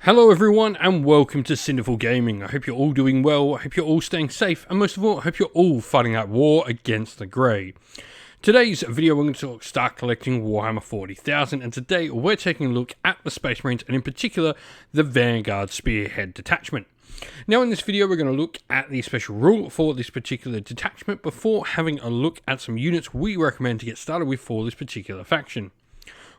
Hello everyone and welcome to Cinderful Gaming. I hope you're all doing well, I hope you're all staying safe, and most of all, I hope you're all fighting that war against the Grey. Today's video we're going to start collecting Warhammer 40,000, and today we're taking a look at the Space Marines and in particular the Vanguard Spearhead detachment. Now in this video we're going to look at the special rule for this particular detachment before having a look at some units we recommend to get started with for this particular faction.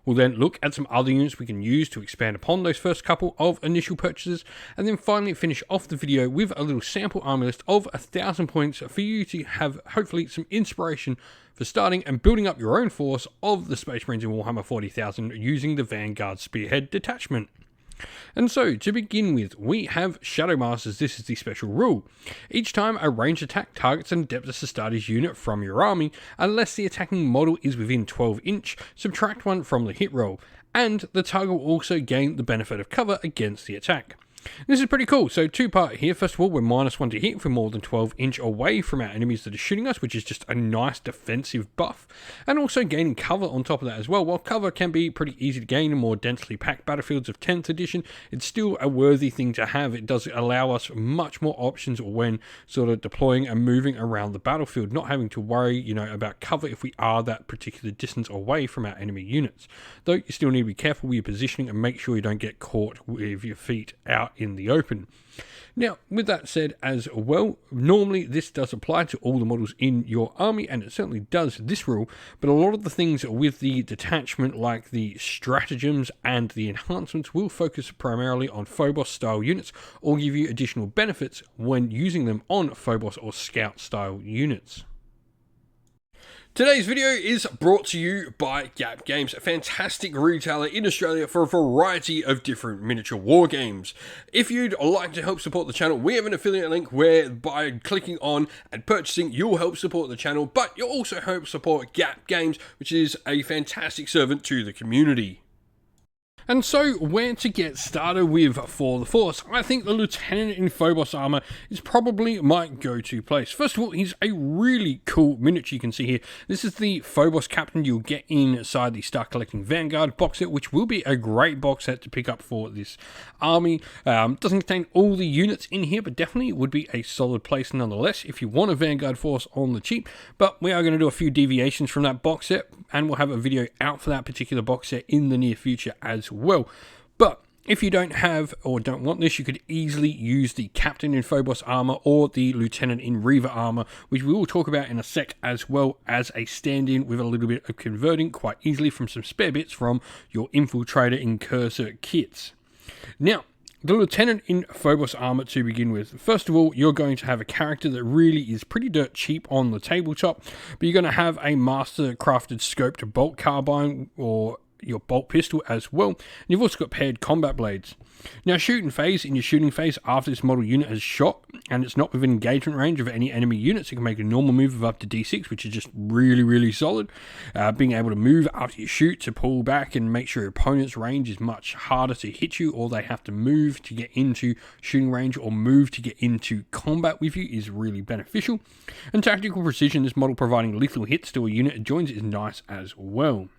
We'll then look at some other units we can use to expand upon those first couple of initial purchases, and then finally finish off the video with a little sample army list of 1,000 points for you to have hopefully some inspiration for starting and building up your own force of the Space Marines in Warhammer 40,000 using the Vanguard Spearhead detachment. And so, to begin with, we have Shadow Masters. This is the special rule. Each time a ranged attack targets an Adeptus Astartes unit from your army, unless the attacking model is within 12 inch, subtract 1 from the hit roll, and the target will also gain the benefit of cover against the attack. This is pretty cool. So two-part here. First of all, we're -1 to hit if we're more than 12 inch away from our enemies that are shooting us, which is just a nice defensive buff. And also gaining cover on top of that as well. While cover can be pretty easy to gain in more densely packed battlefields of 10th edition, it's still a worthy thing to have. It does allow us much more options when sort of deploying and moving around the battlefield, not having to worry, about cover if we are that particular distance away from our enemy units. Though you still need to be careful with your positioning and make sure you don't get caught with your feet out in the open. Now, with that said as well, normally this does apply to all the models in your army, and it certainly does this rule, but a lot of the things with the detachment, like the stratagems and the enhancements, will focus primarily on Phobos style units or give you additional benefits when using them on Phobos or Scout style units. Today's video is brought to you by Gap Games, a fantastic retailer in Australia for a variety of different miniature war games. If you'd like to help support the channel, we have an affiliate link where by clicking on and purchasing, you'll help support the channel, but you'll also help support Gap Games, which is a fantastic servant to the community. And so, where to get started with for the Force? I think the Lieutenant in Phobos armor is probably my go-to place. First of all, he's a really cool miniature you can see here. This is the Phobos Captain you'll get inside the Start Collecting Vanguard box set, which will be a great box set to pick up for this army. Doesn't contain all the units in here, but definitely would be a solid place nonetheless if you want a Vanguard Force on the cheap. But we are going to do a few deviations from that box set, and we'll have a video out for that particular box set in the near future as well. But if you don't have or don't want this, you could easily use the Captain in Phobos armor or the Lieutenant in Reaver armor, which we will talk about in a sec, as well as a stand-in with a little bit of converting quite easily from some spare bits from your Infiltrator Incursor kits. Now, the Lieutenant in Phobos armor to begin with. First of all, you're going to have a character that really is pretty dirt cheap on the tabletop, but you're going to have a master crafted scoped bolt carbine or your bolt pistol as well, and you've also got paired combat blades. Now, shooting phase, in your shooting phase, after this model unit has shot and it's not within engagement range of any enemy units, you can make a normal move of up to D6, which is just really solid. Being able to move after you shoot to pull back and make sure your opponent's range is much harder to hit you, or they have to move to get into shooting range or move to get into combat with you, is really beneficial. And tactical precision, this model providing lethal hits to a unit it joins, is nice as well.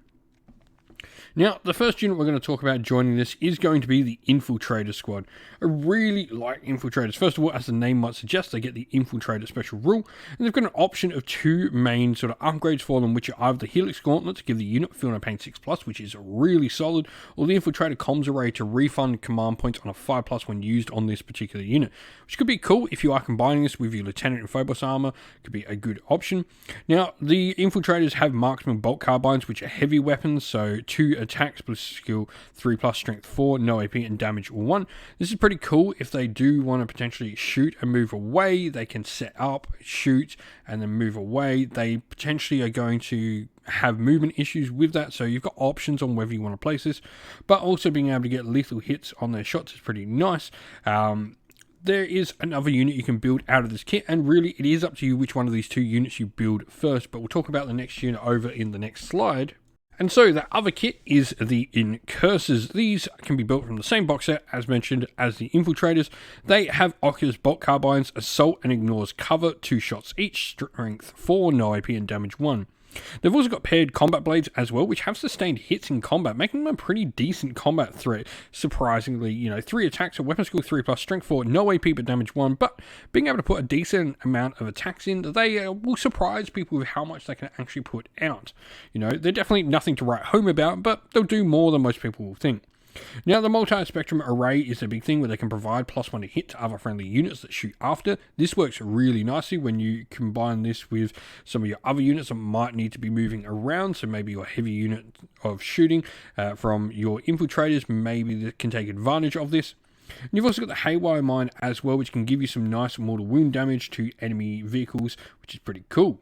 Now, the first unit we're going to talk about joining this is going to be the Infiltrator Squad. I really like Infiltrators. First of all, as the name might suggest, they get the Infiltrator special rule, and they've got an option of two main sort of upgrades for them, which are either the Helix Gauntlet to give the unit Feel No Pain 6+, which is really solid, or the Infiltrator Comms Array to refund command points on a 5+ when used on this particular unit, which could be cool if you are combining this with your Lieutenant in Phobos armor. Could be a good option. Now, the Infiltrators have Marksman Bolt Carbines, which are heavy weapons, so 2 attacks plus skill 3+, strength 4, no AP, and damage 1. This is pretty cool if they do want to potentially shoot and move away. They can set up, shoot, and then move away. They potentially are going to have movement issues with that, so you've got options on whether you want to place this, but also being able to get lethal hits on their shots is pretty nice. There is another unit you can build out of this kit, and really it is up to you which one of these two units you build first, but we'll talk about the next unit over in the next slide. And so the other kit is the Incursors. These can be built from the same box set as mentioned as the Infiltrators. They have Oculus Bolt Carbines, Assault and Ignores Cover, 2 shots each, strength 4, no AP and damage 1. They've also got paired combat blades as well, which have sustained hits in combat, making them a pretty decent combat threat. Surprisingly, 3 attacks, a weapon skill 3 plus strength 4, no AP but damage 1, but being able to put a decent amount of attacks in, they will surprise people with how much they can actually put out. They're definitely nothing to write home about, but they'll do more than most people will think. Now, the multi-spectrum array is a big thing where they can provide +1 to hit to other friendly units that shoot after. This works really nicely when you combine this with some of your other units that might need to be moving around. So maybe your heavy unit of shooting from your infiltrators, maybe that can take advantage of this. And you've also got the Haywire Mine as well, which can give you some nice mortal wound damage to enemy vehicles, which is pretty cool.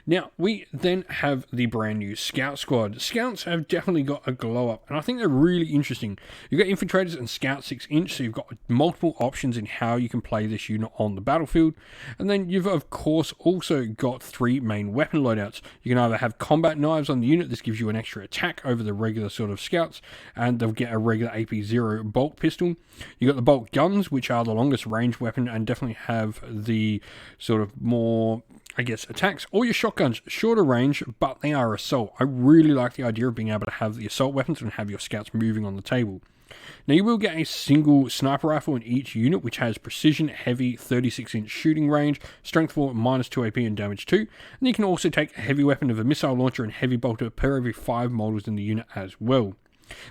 Now, we then have the brand new Scout Squad. Scouts have definitely got a glow up, and I think they're really interesting. You've got Infiltrators and Scout 6-inch, so you've got multiple options in how you can play this unit on the battlefield. And then you've, of course, also got 3 main weapon loadouts. You can either have combat knives on the unit, this gives you an extra attack over the regular sort of Scouts, and they'll get a regular AP0 bolt pistol. You've got the bolt guns, which are the longest range weapon, and definitely have the sort of more, attacks. Or your shotguns, shorter range, but they are assault. I really like the idea of being able to have the assault weapons and have your scouts moving on the table. Now, you will get a single sniper rifle in each unit, which has precision, heavy, 36-inch shooting range, strength 4, -2 AP and damage 2. And you can also take a heavy weapon of a missile launcher and heavy bolter per every 5 models in the unit as well.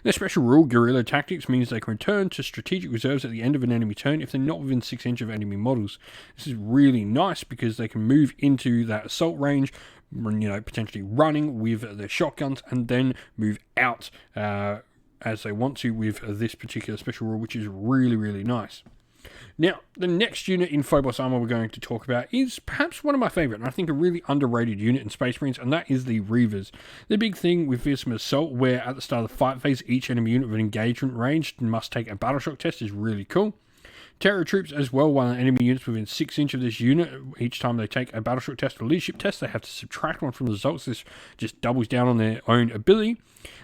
Their special rule, Guerrilla Tactics, means they can return to strategic reserves at the end of an enemy turn if they're not within 6 inches of enemy models. This is really nice because they can move into that assault range, potentially running with their shotguns, and then move out as they want to with this particular special rule, which is really, really nice. Now, the next unit in Phobos Armor we're going to talk about is perhaps one of my favourite, and I think a really underrated unit in Space Marines, and that is the Reavers. The big thing with Fearsome Assault, where at the start of the fight phase, each enemy unit with engagement range must take a battle shock test, is really cool. Terror Troops as well, while enemy units within 6 inches of this unit, each time they take a battle shock test or leadership test, they have to subtract 1 from the results. This just doubles down on their own ability.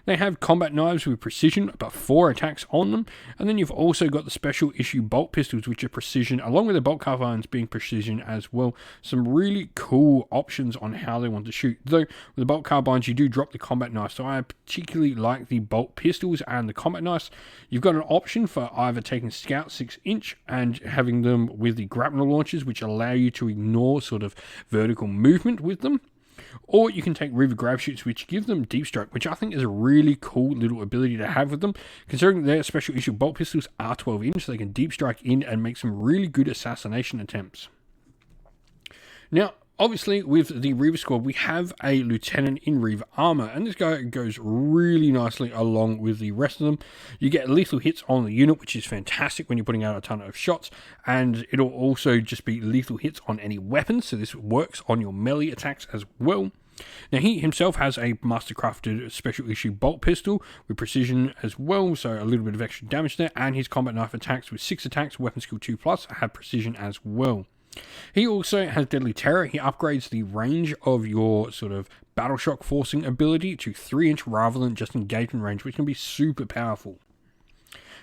They have combat knives with precision, about 4 attacks on them. And then you've also got the special issue bolt pistols, which are precision, along with the bolt carbines being precision as well. Some really cool options on how they want to shoot. Though with the bolt carbines, you do drop the combat knife. So I particularly like the bolt pistols and the combat knives. You've got an option for either taking Scout 6-inch and having them with the grapnel launchers, which allow you to ignore sort of vertical movement with them. Or you can take Reaver Grab Shoots, which give them Deep Strike, which I think is a really cool little ability to have with them, considering their special issue bolt pistols are 12-inch, so they can Deep Strike in and make some really good assassination attempts. Now, obviously, with the Reaver Squad, we have a Lieutenant in Reaver Armor, and this guy goes really nicely along with the rest of them. You get lethal hits on the unit, which is fantastic when you're putting out a ton of shots, and it'll also just be lethal hits on any weapons, so this works on your melee attacks as well. Now, he himself has a mastercrafted special issue bolt pistol with precision as well, so a little bit of extra damage there, and his combat knife attacks with 6 attacks, weapon skill 2+, have precision as well. He also has Deadly Terror. He upgrades the range of your sort of battle shock forcing ability to 3-inch rather than just engagement range, which can be super powerful.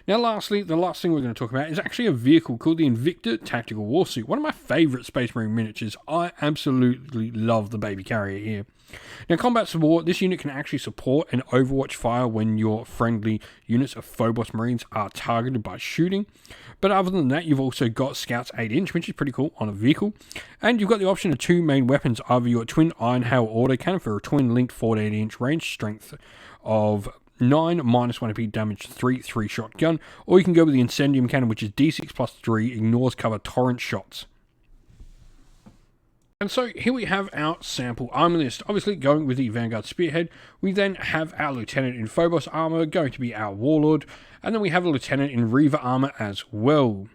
Now, lastly, the last thing we're going to talk about is actually a vehicle called the Invicta Tactical Warsuit. One of my favourite Space Marine miniatures. I absolutely love the baby carrier here. Now, combat support, this unit can actually support an Overwatch fire when your friendly units of Phobos Marines are targeted by shooting. But other than that, you've also got Scouts 8-inch, which is pretty cool on a vehicle. And you've got the option of 2 main weapons, either your twin Iron Hail autocannon for a twin linked 48-inch range, strength of 9, -1 AP, damage 3, 3-shot gun, or you can go with the Incendium cannon, which is D6 plus 3, ignores cover torrent shots. And so here we have our sample armor list. Obviously, going with the Vanguard Spearhead, we then have our Lieutenant in Phobos armor, going to be our Warlord, and then we have a Lieutenant in Reaver armor as well.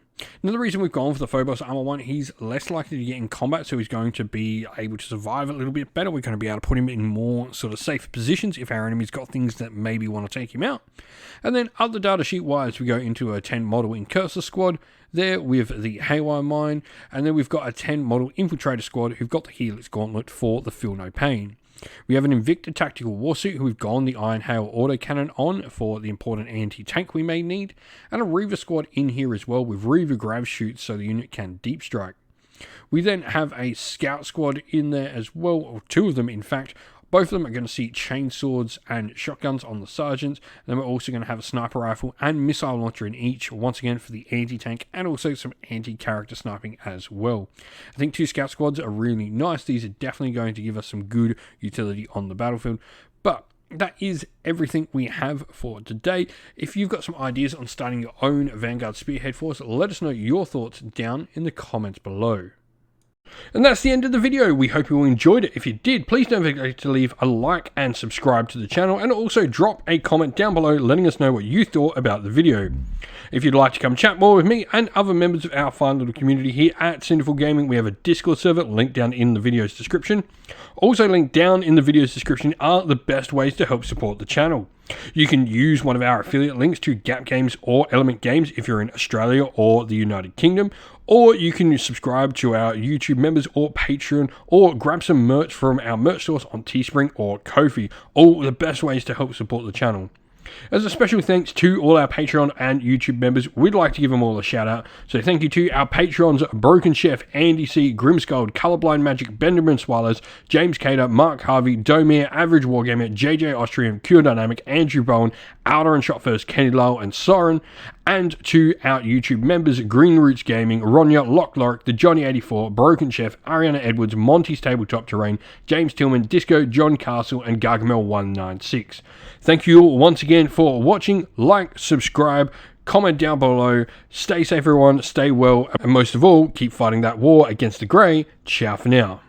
Now, the reason we've gone for the Phobos armor one, he's less likely to get in combat, so he's going to be able to survive a little bit better. We're going to be able to put him in more sort of safe positions if our enemy's got things that maybe want to take him out. And then other data sheet wise, we go into a 10 model in Cursor Squad there with the Haywire Mine, and then we've got a 10 model Infiltrator Squad who've got the Helix Gauntlet for the Feel No Pain. We have an Invicta Tactical Warsuit who we've gone the Iron Hail autocannon on for the important anti-tank we may need, and a Reaver Squad in here as well with Reaver Grav Shoots so the unit can Deep Strike. We then have a Scout Squad in there as well, or 2 of them in fact, Both of them are going to see chainswords and shotguns on the sergeants, and then we're also going to have a sniper rifle and missile launcher in each, once again for the anti-tank, and also some anti-character sniping as well. I think 2 scout squads are really nice. These are definitely going to give us some good utility on the battlefield, but that is everything we have for today. If you've got some ideas on starting your own Vanguard Spearhead force, let us know your thoughts down in the comments below. And that's the end of the video. We hope you all enjoyed it. If you did, please don't forget to leave a like and subscribe to the channel, and also drop a comment down below letting us know what you thought about the video. If you'd like to come chat more with me and other members of our fine little community here at Sinful Gaming, we have a Discord server linked down in the video's description. Also linked down in the video's description are the best ways to help support the channel. You can use one of our affiliate links to Gap Games or Element Games if you're in Australia or the United Kingdom, or you can subscribe to our YouTube members or Patreon, or grab some merch from our merch stores on Teespring or Ko-fi. All the best ways to help support the channel. As a special thanks to all our Patreon and YouTube members, we'd like to give them all a shout out. So thank you to our Patrons: Broken Chef, Andy C, Grimskull, Colorblind Magic, Benjamin Swallows, James Cater, Mark Harvey, Domir, Average Wargamer, JJ Austrian, Cure Dynamic, Andrew Bowen, Outer and Shot First, Kenny Lowell, and Soren. And to our YouTube members: Green Roots Gaming, Ronya, Lock Lorick, the Johnny84, Broken Chef, Ariana Edwards, Monty's Tabletop Terrain, James Tillman, Disco, John Castle, and Gargamel196. Thank you all once again for watching. Like, subscribe, comment down below. Stay safe everyone, stay well, and most of all, keep fighting that war against the grey. Ciao for now.